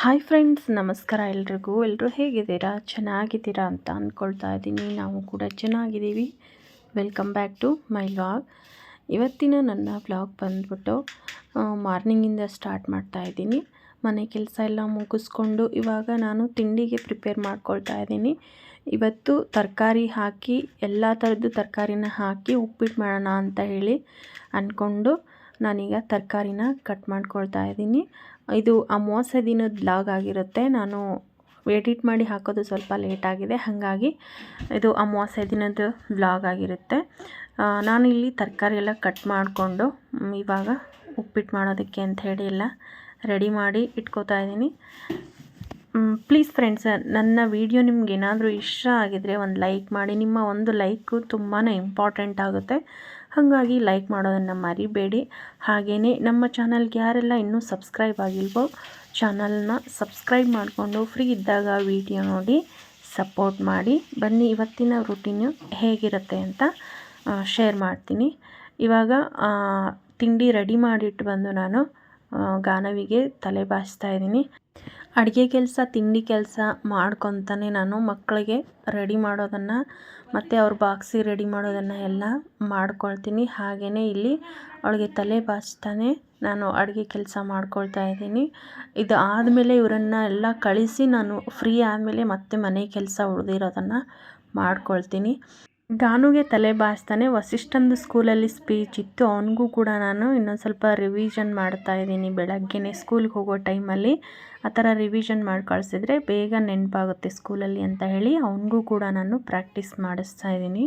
Hi friends, ನಮಸ್ಕಾರ ಎಲ್ರಿಗೂ. ಎಲ್ಲರೂ ಹೇಗಿದ್ದೀರಾ? ಚೆನ್ನಾಗಿದ್ದೀರಾ ಅಂತ ಅಂದ್ಕೊಳ್ತಾ ಇದ್ದೀನಿ. ನಾವು ಕೂಡ ಚೆನ್ನಾಗಿದ್ದೀವಿ. Welcome back to my vlog. ಇವತ್ತಿನ ನನ್ನ ವ್ಲಾಗ್ ಬಂದ್ಬಿಟ್ಟು ಮಾರ್ನಿಂಗಿಂದ ಸ್ಟಾರ್ಟ್ ಮಾಡ್ತಾ ಇದ್ದೀನಿ. ಮನೆ ಕೆಲಸ ಎಲ್ಲ ಮುಗಿಸ್ಕೊಂಡು ಇವಾಗ ನಾನು ತಿಂಡಿಗೆ ಪ್ರಿಪೇರ್ ಮಾಡ್ಕೊಳ್ತಾ ಇದ್ದೀನಿ. ಇವತ್ತು ತರಕಾರಿ ಹಾಕಿ ಎಲ್ಲ ಥರದ್ದು ತರಕಾರಿನ ಹಾಕಿ ಉಪ್ಪಿಟ್ಟು ಮಾಡೋಣ ಅಂತ ಹೇಳಿ ಅಂದ್ಕೊಂಡು ನಾನೀಗ ತರಕಾರಿನ ಕಟ್ ಮಾಡ್ಕೊಳ್ತಾ ಇದ್ದೀನಿ. ಇದು ಅಮಾವಾಸ್ಯೆ ದಿನದ ವ್ಲಾಗ್ ಆಗಿರುತ್ತೆ. ನಾನು ಎಡಿಟ್ ಮಾಡಿ ಹಾಕೋದು ಸ್ವಲ್ಪ ಲೇಟಾಗಿದೆ, ಹಾಗಾಗಿ ಇದು ಅಮಾವಾಸ್ಯೆ ದಿನದ ವ್ಲಾಗ್ ಆಗಿರುತ್ತೆ. ನಾನು ಇಲ್ಲಿ ತರಕಾರಿ ಎಲ್ಲ ಕಟ್ ಮಾಡಿಕೊಂಡು ಇವಾಗ ಉಪ್ಪಿಟ್ಟು ಮಾಡೋದಕ್ಕೆ ಅಂತ ಹೇಳಿ ಎಲ್ಲ ರೆಡಿ ಮಾಡಿ ಇಟ್ಕೋತಾ ಇದ್ದೀನಿ. ಪ್ಲೀಸ್ ಫ್ರೆಂಡ್ಸ್, ನನ್ನ ವಿಡಿಯೋ ನಿಮ್ಗೆ ಏನಾದರೂ ಇಷ್ಟ ಆಗಿದರೆ ಒಂದು ಲೈಕ್ ಮಾಡಿ. ನಿಮ್ಮ ಒಂದು ಲೈಕು ತುಂಬಾ ಇಂಪಾರ್ಟೆಂಟ್ ಆಗುತ್ತೆ, ಹಾಗಾಗಿ ಲೈಕ್ ಮಾಡೋದನ್ನು ಮರಿಬೇಡಿ. ಹಾಗೆಯೇ ನಮ್ಮ ಚಾನಲ್ಗೆ ಯಾರೆಲ್ಲ ಇನ್ನೂ ಸಬ್ಸ್ಕ್ರೈಬ್ ಆಗಿಲ್ವೋ ಚಾನಲ್ನ ಸಬ್ಸ್ಕ್ರೈಬ್ ಮಾಡಿಕೊಂಡು ಫ್ರೀ ಇದ್ದಾಗ ವಿಡಿಯೋ ನೋಡಿ ಸಪೋರ್ಟ್ ಮಾಡಿ. ಬನ್ನಿ, ಇವತ್ತಿನ ರೂಟೀನು ಹೇಗಿರುತ್ತೆ ಅಂತ ಶೇರ್ ಮಾಡ್ತೀನಿ. ಇವಾಗ ತಿಂಡಿ ರೆಡಿ ಮಾಡಿಟ್ಟು ಬಂದು ನಾನು ಗಾನವಿಗೆ ತಲೆ ಬಾಚ್ತಾ ಇದ್ದೀನಿ. ಅಡುಗೆ ಕೆಲಸ, ತಿಂಡಿ ಕೆಲಸ ಮಾಡ್ಕೊತಾನೆ ನಾನು ಮಕ್ಕಳಿಗೆ ರೆಡಿ ಮಾಡೋದನ್ನು ಮತ್ತು ಅವ್ರ ಬಾಕ್ಸಿಗೆ ರೆಡಿ ಮಾಡೋದನ್ನು ಎಲ್ಲ ಮಾಡ್ಕೊಳ್ತೀನಿ. ಹಾಗೆಯೇ ಇಲ್ಲಿ ಅವಳಿಗೆ ತಲೆ ಬಾಚ್ತಾನೆ ನಾನು ಅಡುಗೆ ಕೆಲಸ ಮಾಡ್ಕೊಳ್ತಾ ಇದ್ದೀನಿ. ಇದು ಆದಮೇಲೆ ಇವರನ್ನು ಎಲ್ಲ ಕಳಿಸಿ ನಾನು ಫ್ರೀ ಆದಮೇಲೆ ಮತ್ತೆ ಮನೆ ಕೆಲಸ ಉಳಿದಿರೋದನ್ನು ಮಾಡ್ಕೊಳ್ತೀನಿ. ಗಾನುಗೆ ತಲೆ ಬಾಚ್ತಾನೆ. ವಸಿಷ್ಠಂದು ಸ್ಕೂಲಲ್ಲಿ ಸ್ಪೀಚ್ ಇತ್ತು, ಅವನಿಗೂ ಕೂಡ ನಾನು ಇನ್ನೊಂದು ಸ್ವಲ್ಪ ರಿವಿಷನ್ ಮಾಡ್ತಾ ಇದ್ದೀನಿ. ಬೆಳಗ್ಗೆನೇ ಸ್ಕೂಲ್ಗೆ ಹೋಗೋ ಟೈಮಲ್ಲಿ ಆ ಥರ ರಿವಿಷನ್ ಮಾಡಿ ಕಳಿಸಿದ್ರೆ ಬೇಗ ನೆನಪಾಗುತ್ತೆ ಸ್ಕೂಲಲ್ಲಿ ಅಂತ ಹೇಳಿ ಅವನಿಗೂ ಕೂಡ ನಾನು ಪ್ರಾಕ್ಟೀಸ್ ಮಾಡಿಸ್ತಾ ಇದ್ದೀನಿ.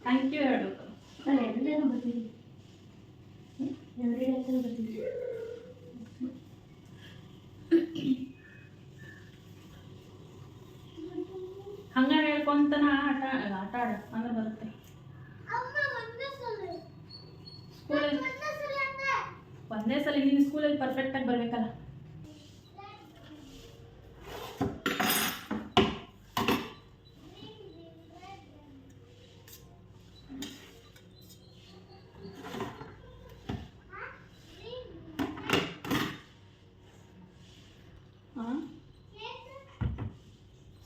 ಥ್ಯಾಂಕ್ ಯು ಹೇಳು. ಹಂಗ ಹೇಳ್ಕೊಂತನ ಆಟ ಆಡ ಅಂದ್ರೆ ಬರುತ್ತೆ. ಸ್ಕೂಲಲ್ಲಿ ಒಂದೇ ಸಲ ನೀನು ಸ್ಕೂಲಲ್ಲಿ ಪರ್ಫೆಕ್ಟಾಗಿ ಬರಬೇಕಲ್ಲ.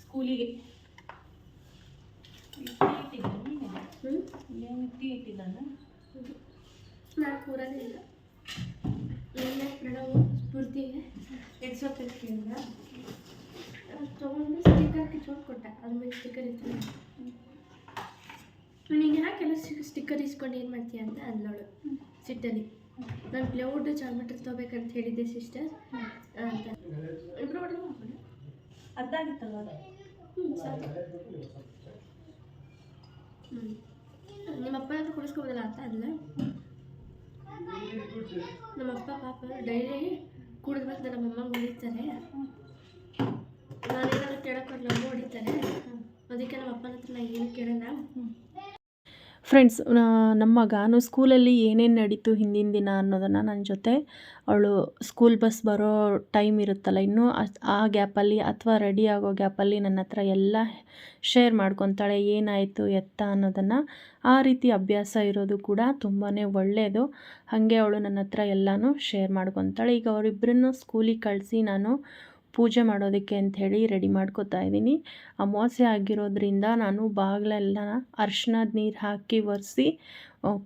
ಸ್ಕೂಲಿಗೆ ಇಟ್ಟಿದ್ದಾನೆ ನಾನು ಕೂರಲಿಲ್ಲ. ಮೇಡಮ್ ಸ್ಫೂರ್ತಿಗೆ ಎಡ್ಸೋಕ್ಕಿಂದ ತೊಗೊಂಡು ಸ್ಟಿಕ್ಕರ್ ಕಿಚ್ಕೊಂಡು ಕೊಟ್ಟೆ. ಅದ್ರ ಮೇಲೆ ಸ್ಟಿಕ್ಕರ್ ಇತ್ತು. ನೀನು ಯಾಕೆಲ್ಲ ಸ್ಟಿಕ್ಕರ್ ಇಸ್ಕೊಂಡು ಏನು ಮಾಡ್ತೀಯ ಅಂತ ಅಂದವಳು ಸಿಟ್ಟಲ್ಲಿ. ನಾನು ಪ್ಲೌಡ್ ಚಾರ್ಮಟರ್ ತೊಗೋಬೇಕಂತ ಹೇಳಿದ್ದೆ ಸಿಸ್ಟರ್ ಅಂತ. ಇಬ್ಬರು ಹೊಡೆದು ಅದಾಗಿತ್ತಲ್ವ ಅದು. ನಿಮ್ಮಪ್ಪ ಅಂತ ಕುಡಿಸ್ಕೋಬೋದಲ್ಲ ಅಂತ ಅಂದ. ನಮ್ಮಪ್ಪ ಪಾಪ ಡೈಲಿ ಕುಡಿದ್ಮೇಲೆ ನಮ್ಮಮ್ಮ ಹೊಡಿತಾರೆ. ನಾನೇನಾದ್ರು ಕೇಳೋಕ್ಕೋಗಿ ನಮ್ಮ ಹೊಡಿತಾರೆ. ಅದಕ್ಕೆ ನಮ್ಮ ಅಪ್ಪನ ಹತ್ರ ನಾನು ಏನು ಕೇಳೋಣ. ಫ್ರೆಂಡ್ಸ್, ನಮ್ಮ ಗಾನು ಸ್ಕೂಲಲ್ಲಿ ಏನೇನು ನಡೀತು ಹಿಂದಿನ ದಿನ ಅನ್ನೋದನ್ನು ನನ್ನ ಜೊತೆ ಅವಳು ಸ್ಕೂಲ್ ಬಸ್ ಬರೋ ಟೈಮ್ ಇರುತ್ತಲ್ಲ ಇನ್ನೂ ಆ ಗ್ಯಾಪಲ್ಲಿ ಅಥವಾ ರೆಡಿ ಆಗೋ ಗ್ಯಾಪಲ್ಲಿ ನನ್ನ ಹತ್ರ ಎಲ್ಲ ಶೇರ್ ಮಾಡ್ಕೊತಾಳೆ. ಏನಾಯಿತು ಎತ್ತ ಅನ್ನೋದನ್ನು. ಆ ರೀತಿ ಅಭ್ಯಾಸ ಇರೋದು ಕೂಡ ತುಂಬಾ ಒಳ್ಳೆಯದು. ಹಾಗೆ ಅವಳು ನನ್ನ ಹತ್ರ ಎಲ್ಲನೂ ಶೇರ್ ಮಾಡ್ಕೊತಾಳೆ. ಈಗ ಅವರಿಬ್ಬರನ್ನು ಸ್ಕೂಲಿಗೆ ಕಳಿಸಿ ನಾನು ಪೂಜೆ ಮಾಡೋದಕ್ಕೆ ಅಂಥೇಳಿ ರೆಡಿ ಮಾಡ್ಕೋತಾ ಇದ್ದೀನಿ. ಅಮಾವಾಸ್ಯೆ ಆಗಿರೋದ್ರಿಂದ ನಾನು ಬಾಗಿಲೆಲ್ಲ ಅರ್ಶಿನದ ನೀರು ಹಾಕಿ ಒರೆಸಿ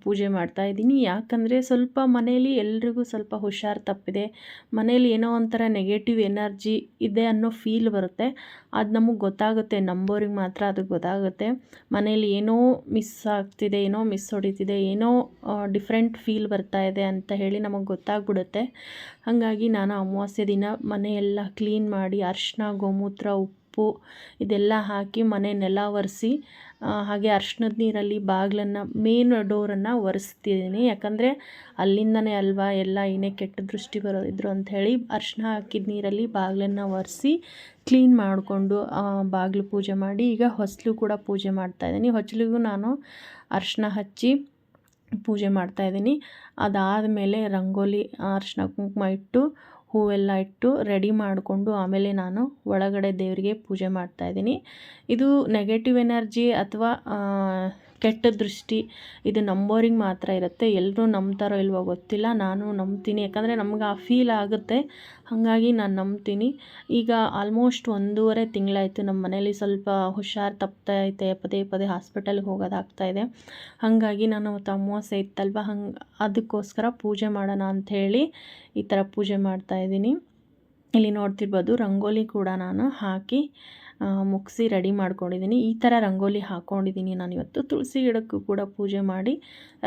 ಪೂಜೆ ಮಾಡ್ತಾಯಿದ್ದೀನಿ. ಯಾಕಂದರೆ ಸ್ವಲ್ಪ ಮನೇಲಿ ಎಲ್ರಿಗೂ ಸ್ವಲ್ಪ ಹುಷಾರು ತಪ್ಪಿದೆ, ಮನೇಲಿ ಏನೋ ಒಂಥರ ನೆಗೆಟಿವ್ ಎನರ್ಜಿ ಇದೆ ಅನ್ನೋ ಫೀಲ್ ಬರುತ್ತೆ. ಅದು ನಮಗೆ ಗೊತ್ತಾಗುತ್ತೆ, ನಂಬೋರಿಗೆ ಮಾತ್ರ ಅದು ಗೊತ್ತಾಗುತ್ತೆ. ಮನೇಲಿ ಏನೋ ಮಿಸ್ ಆಗ್ತಿದೆ, ಏನೋ ಮಿಸ್ ಹೊಡಿತಿದೆ, ಏನೋ ಡಿಫ್ರೆಂಟ್ ಫೀಲ್ ಬರ್ತಾ ಇದೆ ಅಂತ ಹೇಳಿ ನಮಗೆ ಗೊತ್ತಾಗ್ಬಿಡುತ್ತೆ. ಹಾಗಾಗಿ ನಾನು ಅಮಾವಾಸ್ಯೆ ದಿನ ಮನೆಯೆಲ್ಲ ಕ್ಲೀನ್ ಮಾಡಿ ಅರಿಶಿನ, ಗೋಮೂತ್ರ, ಉಪ್ಪು ಇದೆಲ್ಲ ಹಾಕಿ ಮನೆ ನೆಲ ಒರೆಸಿ ಹಾಗೆ ಅರಿಶಿನದ ನೀರಲ್ಲಿ ಬಾಗಿಲನ್ನು ಮೇನ್ ಡೋರನ್ನು ಒರೆಸ್ತಿದ್ದೀನಿ. ಯಾಕಂದರೆ ಅಲ್ಲಿಂದನೇ ಅಲ್ವಾ ಎಲ್ಲ ಏನೇ ಕೆಟ್ಟ ದೃಷ್ಟಿ ಬರೋದಿದ್ರು ಅಂಥೇಳಿ ಅರಿಶಿನ ಹಾಕಿದ ನೀರಲ್ಲಿ ಬಾಗಿಲನ್ನು ಒರೆಸಿ ಕ್ಲೀನ್ ಮಾಡಿಕೊಂಡು ಬಾಗಿಲು ಪೂಜೆ ಮಾಡಿ ಈಗ ಹೊಸಲು ಕೂಡ ಪೂಜೆ ಮಾಡ್ತಾಯಿದ್ದೀನಿ. ಹೊಸಲಿಗೂ ನಾನು ಅರಿಶಿನ ಹಚ್ಚಿ ಪೂಜೆ ಮಾಡ್ತಾಯಿದ್ದೀನಿ. ಅದಾದಮೇಲೆ ರಂಗೋಲಿ ಅರಿಶಿನ ಕುಂಕುಮ ಇಟ್ಟು ಹೂವೆಲ್ಲ ಇಟ್ಟು ರೆಡಿ ಮಾಡಿಕೊಂಡು ಆಮೇಲೆ ನಾನು ಒಳಗಡೆ ದೇವರಿಗೆ ಪೂಜೆ ಮಾಡ್ತಾಯಿದ್ದೀನಿ. ಇದು ನೆಗೆಟಿವ್ ಎನರ್ಜಿ ಅಥವಾ ಕೆಟ್ಟ ದೃಷ್ಟಿ ಇದು ನಂಬೋರಿಗೆ ಮಾತ್ರ ಇರುತ್ತೆ. ಎಲ್ಲರೂ ನಂಬ್ತಾರೋ ಇಲ್ವೋ ಗೊತ್ತಿಲ್ಲ, ನಾನು ನಂಬ್ತೀನಿ. ಯಾಕಂದರೆ ನಮ್ಗೆ ಆ ಫೀಲ್ ಆಗುತ್ತೆ, ಹಾಗಾಗಿ ನಾನು ನಂಬ್ತೀನಿ. ಈಗ ಆಲ್ಮೋಸ್ಟ್ 1.5 ತಿಂಗಳಾಯಿತು ನಮ್ಮ ಮನೇಲಿ ಸ್ವಲ್ಪ ಹುಷಾರು ತಪ್ತಾ ಐತೆ, ಪದೇ ಪದೇ ಹಾಸ್ಪಿಟಲ್ಗೆ ಹೋಗೋದಾಗ್ತಾಯಿದೆ. ಹಾಗಾಗಿ ನಾನು ಅವತ್ತು ಅಮಾವಾಸ್ಯೆ ಇತ್ತಲ್ವ, ಅದಕ್ಕೋಸ್ಕರ ಪೂಜೆ ಮಾಡೋಣ ಅಂಥೇಳಿ ಈ ಥರ ಪೂಜೆ ಮಾಡ್ತಾಯಿದ್ದೀನಿ. ಇಲ್ಲಿ ನೋಡ್ತಿರ್ಬೋದು ರಂಗೋಲಿ ಕೂಡ ನಾನು ಹಾಕಿ ಮುಗಿಸಿ ರೆಡಿ ಮಾಡ್ಕೊಂಡಿದ್ದೀನಿ. ಈ ಥರ ರಂಗೋಲಿ ಹಾಕ್ಕೊಂಡಿದ್ದೀನಿ ನಾನು ಇವತ್ತು. ತುಳಸಿ ಗಿಡಕ್ಕೂ ಕೂಡ ಪೂಜೆ ಮಾಡಿ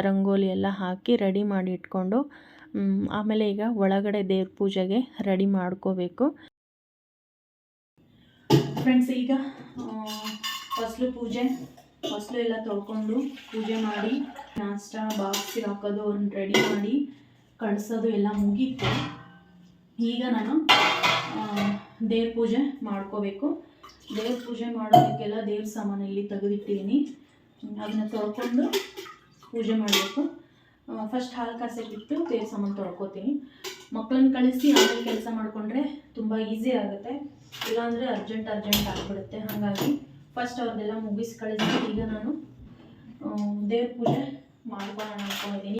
ರಂಗೋಲಿ ಎಲ್ಲ ಹಾಕಿ ರೆಡಿ ಮಾಡಿ ಇಟ್ಕೊಂಡು ಆಮೇಲೆ ಈಗ ಒಳಗಡೆ ದೇವ್ರ ಪೂಜೆಗೆ ರೆಡಿ ಮಾಡ್ಕೋಬೇಕು ಫ್ರೆಂಡ್ಸ್. ಈಗ ಹೊಸಲು ಎಲ್ಲ ತೊಳ್ಕೊಂಡು ಪೂಜೆ ಮಾಡಿ ನಾಷ್ಟ ಬಾಕ್ಸಿಗೆ ಹಾಕೋದು ರೆಡಿ ಮಾಡಿ ಕಳಿಸೋದು ಎಲ್ಲ ಮುಗೀತು. ಈಗ ನಾನು ದೇವ್ರ ಪೂಜೆ ಮಾಡ್ಕೋಬೇಕು. ದೇವ್ರ ಪೂಜೆ ಮಾಡೋದಕ್ಕೆಲ್ಲ ದೇವ್ರ ಸಾಮಾನು ಇಲ್ಲಿ ತೆಗೆದಿಟ್ಟಿದ್ದೀನಿ, ಅದನ್ನ ತೊಳ್ಕೊಂಡು ಪೂಜೆ ಮಾಡಬೇಕು. ಫಸ್ಟ್ ಹಾಲು ಕಾಸಕ್ಕಿಟ್ಟು ದೇವ್ರ ಸಾಮಾನು ತೊಳ್ಕೊತೀನಿ. ಮಕ್ಕಳನ್ನ ಕಳಿಸಿ ಆಮೇಲೆ ಕೆಲಸ ಮಾಡಿಕೊಂಡ್ರೆ ತುಂಬ ಈಸಿ ಆಗುತ್ತೆ, ಇಲ್ಲಾಂದರೆ ಅರ್ಜೆಂಟ್ ಆಗಿಬಿಡುತ್ತೆ. ಹಾಗಾಗಿ ಫಸ್ಟ್ ಅವ್ರದ್ದೆಲ್ಲ ಮುಗಿಸಿ ಕಳಿಸಿ ಈಗ ನಾನು ದೇವ್ರ ಪೂಜೆ ಮಾಡ್ಕೊಳ್ಳೋಣ ಅಂದ್ಕೊಂಡಿದ್ದೀನಿ.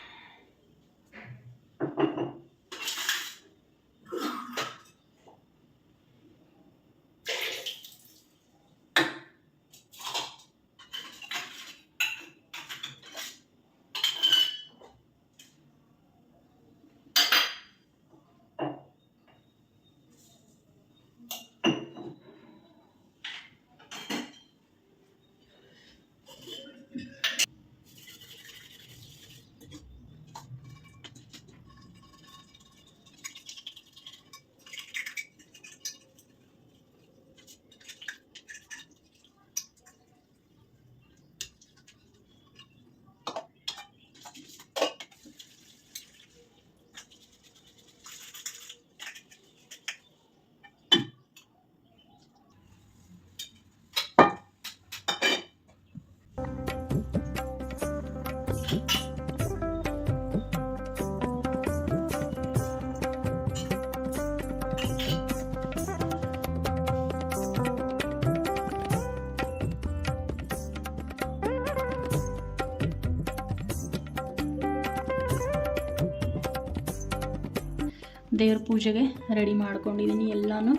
ದೇವ್ರ ಪೂಜೆಗೆ ರೆಡಿ ಮಾಡ್ಕೊಂಡಿದ್ದೀನಿ. ಎಲ್ಲನೂ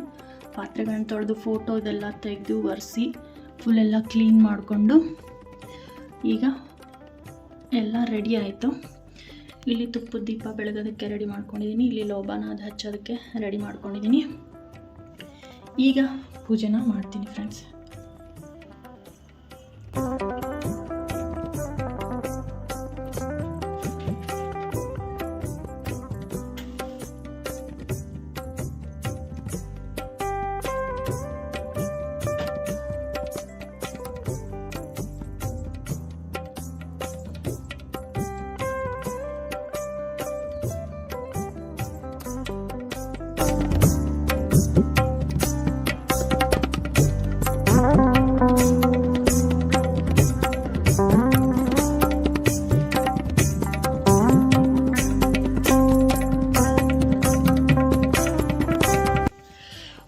ಪಾತ್ರೆಗಳನ್ನ ತೊಳೆದು ಫೋಟೋ ಇದೆಲ್ಲ ತೆಗೆದು ಒರೆಸಿ ಫುಲ್ಲೆಲ್ಲ ಕ್ಲೀನ್ ಮಾಡಿಕೊಂಡು ಈಗ ಎಲ್ಲ ರೆಡಿ ಆಯಿತು. ಇಲ್ಲಿ ತುಪ್ಪದ ದೀಪ ಬೆಳಗೋದಕ್ಕೆ ರೆಡಿ ಮಾಡ್ಕೊಂಡಿದ್ದೀನಿ. ಇಲ್ಲಿ ಲೋಬಾನ ಅದು ಹಚ್ಚೋದಕ್ಕೆ ರೆಡಿ ಮಾಡ್ಕೊಂಡಿದ್ದೀನಿ. ಈಗ ಪೂಜೆನ ಮಾಡ್ತೀನಿ ಫ್ರೆಂಡ್ಸ್.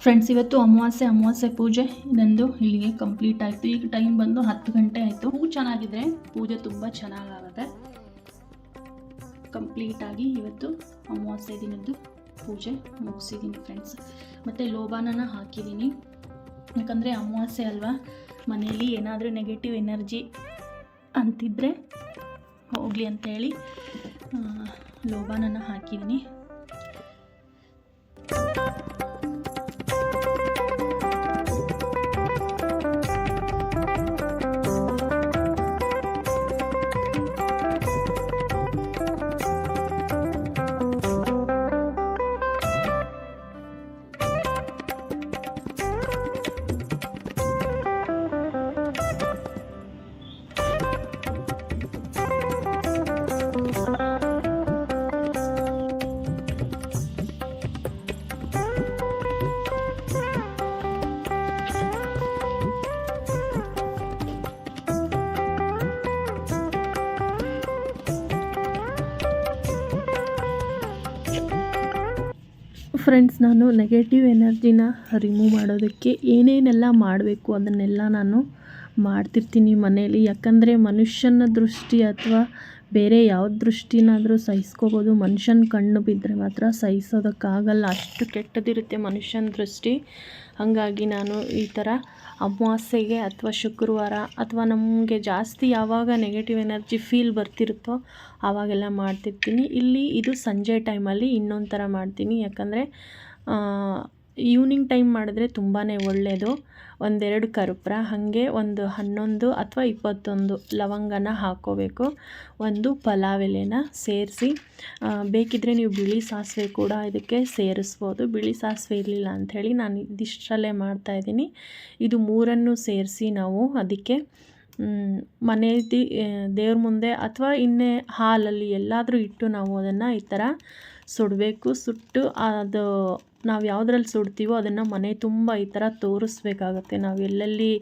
ಫ್ರೆಂಡ್ಸ್, ಇವತ್ತು ಅಮಾವಾಸ್ಯೆ ಪೂಜೆ ನಂದು ಇಲ್ಲಿಗೆ ಕಂಪ್ಲೀಟ್ ಆಯಿತು. ಈಗ ಟೈಮ್ ಬಂದು 10 ಗಂಟೆ ಆಯಿತು. ಚೆನ್ನಾಗಿದ್ರೆ ಪೂಜೆ ತುಂಬ ಚೆನ್ನಾಗಾಗುತ್ತೆ. ಕಂಪ್ಲೀಟಾಗಿ ಇವತ್ತು ಅಮಾವಾಸ್ಯೆ ದಿನದ್ದು ಪೂಜೆ ಮುಗಿಸಿದ್ದೀನಿ ಫ್ರೆಂಡ್ಸ್. ಮತ್ತು ಲೋಬಾನನ ಹಾಕಿದ್ದೀನಿ, ಯಾಕಂದರೆ ಅಮಾವಾಸ್ಯೆ ಅಲ್ವಾ, ಮನೆಯಲ್ಲಿ ಏನಾದರೂ ನೆಗೆಟಿವ್ ಎನರ್ಜಿ ಅಂತಿದ್ದರೆ ಹೋಗಲಿ ಅಂತೇಳಿ ಲೋಬಾನನ ಹಾಕಿದ್ದೀನಿ. ಫ್ರೆಂಡ್ಸ್, ನಾನು ನೆಗೆಟಿವ್ ಎನರ್ಜಿನ ರಿಮೂವ್ ಮಾಡೋದಕ್ಕೆ ಏನೇನೆಲ್ಲ ಮಾಡಬೇಕು ಅದನ್ನೆಲ್ಲ ನಾನು ಮಾಡ್ತಿರ್ತೀನಿ ಮನೇಲಿ. ಯಾಕಂದರೆ ಮನುಷ್ಯನ ದೃಷ್ಟಿ ಅಥವಾ ಬೇರೆ ಯಾವ ದೃಷ್ಟಿನಾದರೂ ಸಹಿಸ್ಕೋಬೋದು, ಮನುಷ್ಯನ ಕಣ್ಣು ಬಿದ್ದರೆ ಮಾತ್ರ ಸಹಿಸೋದಕ್ಕಾಗಲ್ಲ, ಅಷ್ಟು ಕೆಟ್ಟದಿರುತ್ತೆ ಮನುಷ್ಯನ ದೃಷ್ಟಿ. ಹಾಗಾಗಿ ನಾನು ಈ ಥರ ಅಮಾವಾಸ್ಯೆಗೆ ಅಥವಾ ಶುಕ್ರವಾರ ಅಥವಾ ನಮಗೆ ಜಾಸ್ತಿ ಯಾವಾಗ ನೆಗೆಟಿವ್ ಎನರ್ಜಿ ಫೀಲ್ ಬರ್ತಿರುತ್ತೋ ಆವಾಗೆಲ್ಲ ಮಾಡ್ತಿರ್ತೀನಿ. ಇಲ್ಲಿ ಇದು ಸಂಜೆ ಟೈಮಲ್ಲಿ ಇನ್ನೊಂದು ಥರ ಮಾಡ್ತೀನಿ. ಯಾಕಂದರೆ ಈವ್ನಿಂಗ್ ಟೈಮ್ ಮಾಡಿದ್ರೆ ತುಂಬಾ ಒಳ್ಳೆಯದು. 1-2 ಕರ್ಪೂರ, ಹಾಗೆ ಒಂದು 11 ಅಥವಾ 21 ಲವಂಗನ ಹಾಕ್ಕೋಬೇಕು. ಒಂದು ಪಲಾವ್ ಎಲೆನ ಸೇರಿಸಿ, ಬೇಕಿದ್ದರೆ ನೀವು ಬಿಳಿ ಸಾಸಿವೆ ಕೂಡ ಇದಕ್ಕೆ ಸೇರಿಸ್ಬೋದು. ಬಿಳಿ ಸಾಸಿವೆ ಇರಲಿಲ್ಲ ಅಂಥೇಳಿ ನಾನು ಇದಿಷ್ಟರಲ್ಲೇ ಮಾಡ್ತಾಯಿದ್ದೀನಿ. ಇದು ಮೂರನ್ನು ಸೇರಿಸಿ ನಾವು ಅದಕ್ಕೆ ಮನೆಯಲ್ಲಿ ದೇವ್ರ ಮುಂದೆ ಅಥವಾ ಇನ್ನೇ ಹಾಲಲ್ಲಿ ಎಲ್ಲಾದರೂ ಇಟ್ಟು ನಾವು ಅದನ್ನು ಈ ಥರ ಸುಡಬೇಕು. ಸುಟ್ಟು ಅದು ನಾವು ಯಾವುದ್ರಲ್ಲಿ ಸುಡ್ತೀವೋ ಅದನ್ನು ಮನೆ ತುಂಬ ಈ ಥರ ತೋರಿಸ್ಬೇಕಾಗತ್ತೆ. ನಾವು ಎಲ್ಲೆಲ್ಲಿ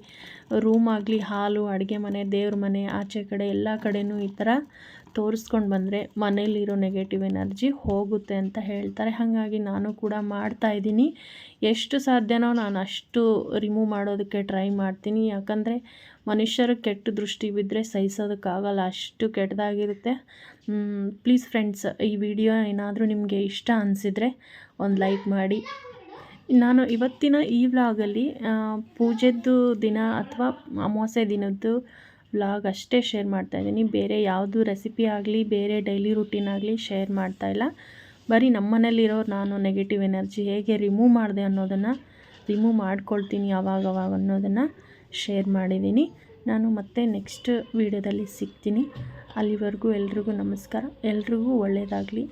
ರೂಮ್ ಆಗಲಿ, ಹಾಲು, ಅಡುಗೆ ಮನೆ, ದೇವ್ರ ಮನೆ, ಆಚೆ ಕಡೆ ಎಲ್ಲ ಕಡೆಯೂ ಈ ಥರ ತೋರಿಸ್ಕೊಂಡು ಬಂದರೆ ಮನೇಲಿರೋ ನೆಗೆಟಿವ್ ಎನರ್ಜಿ ಹೋಗುತ್ತೆ ಅಂತ ಹೇಳ್ತಾರೆ. ಹಾಗಾಗಿ ನಾನು ಕೂಡ ಮಾಡ್ತಾಯಿದ್ದೀನಿ. ಎಷ್ಟು ಸಾಧ್ಯನೋ ನಾನು ಅಷ್ಟು ರಿಮೂವ್ ಮಾಡೋದಕ್ಕೆ ಟ್ರೈ ಮಾಡ್ತೀನಿ. ಯಾಕಂದರೆ ಮನುಷ್ಯರು ಕೆಟ್ಟ ದೃಷ್ಟಿ ಬಿದ್ದರೆ ಸಹಿಸೋದಕ್ಕಾಗಲ್ಲ, ಅಷ್ಟು ಕೆಟ್ಟದಾಗಿರುತ್ತೆ. ಪ್ಲೀಸ್ ಫ್ರೆಂಡ್ಸ್, ಈ ವಿಡಿಯೋ ಏನಾದರೂ ನಿಮಗೆ ಇಷ್ಟ ಅನಿಸಿದರೆ ಒಂದು ಲೈಕ್ ಮಾಡಿ. ನಾನು ಇವತ್ತಿನ ಈ ವ್ಲಾಗಲ್ಲಿ ಪೂಜೆದ್ದು ದಿನ ಅಥವಾ ಅಮಾವಾಸ್ಯೆ ದಿನದ್ದು ವ್ಲಾಗ್ ಅಷ್ಟೇ ಶೇರ್ ಮಾಡ್ತಾಯಿದ್ದೀನಿ. ಬೇರೆ ಯಾವುದು ರೆಸಿಪಿ ಆಗಲಿ, ಬೇರೆ ಡೈಲಿ ರೂಟೀನ್ ಆಗಲಿ ಶೇರ್ ಮಾಡ್ತಾಯಿಲ್ಲ. ಬರೀ ನಮ್ಮ ಮನೇಲಿರೋ ನಾನು ನೆಗೆಟಿವ್ ಎನರ್ಜಿ ಹೇಗೆ ರಿಮೂವ್ ಮಾಡಿದೆ ಅನ್ನೋದನ್ನು, ರಿಮೂವ್ ಮಾಡ್ಕೊಳ್ತೀನಿ ಆವಾಗವಾಗ ಅನ್ನೋದನ್ನು ಶೇರ್ ಮಾಡಿದ್ದೀನಿ. ನಾನು ಮತ್ತೆ ನೆಕ್ಸ್ಟ್ ವೀಡಿಯೋದಲ್ಲಿ ಸಿಗ್ತೀನಿ. ಅಲ್ಲಿವರೆಗೂ ಎಲ್ರಿಗೂ ನಮಸ್ಕಾರ. ಎಲ್ರಿಗೂ ಒಳ್ಳೆಯದಾಗಲಿ.